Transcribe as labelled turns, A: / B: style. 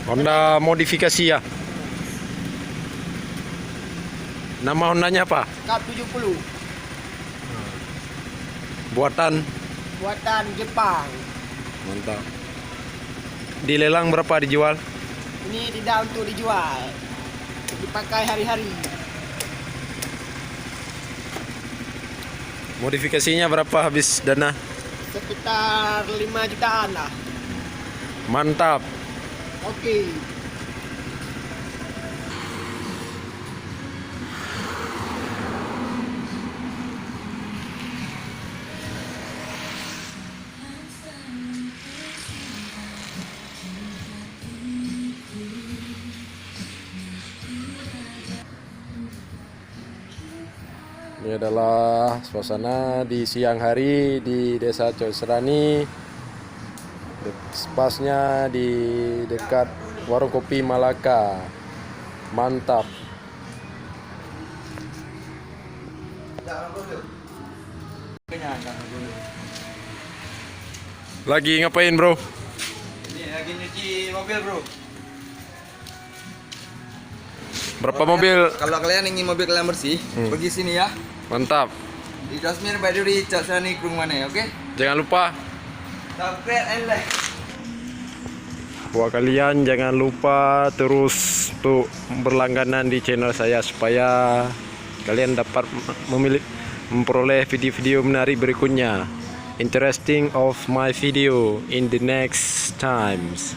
A: Honda modifikasi ya. Nama Hondanya apa?
B: K70
A: Buatan.
B: buatan Jepang.
A: Mantap. Dilelang berapa dijual?
B: Ini tidak untuk dijual, dipakai hari-hari.
A: Modifikasinya berapa habis dana?
B: Sekitar 5 jutaan lah.
A: Mantap.
B: Oke.
A: Ini adalah suasana di siang hari di Desa Coserani. Spasnya di dekat warung kopi Malaka. Mantap. Lagi ngapain, bro?
C: Ini lagi nyuci mobil, bro.
A: Berapa mobil?
C: Kalau kalian ingin mobil kalian bersih, pergi sini ya.
A: Mantap.
C: Di Jasmine Baduri Coserani Krungmane, oke?
A: Jangan lupa
C: Subscribe and like.
A: buat kalian jangan lupa terus untuk berlangganan di channel saya supaya kalian dapat memperoleh video-video menarik berikutnya. Interesting of my video in the next times.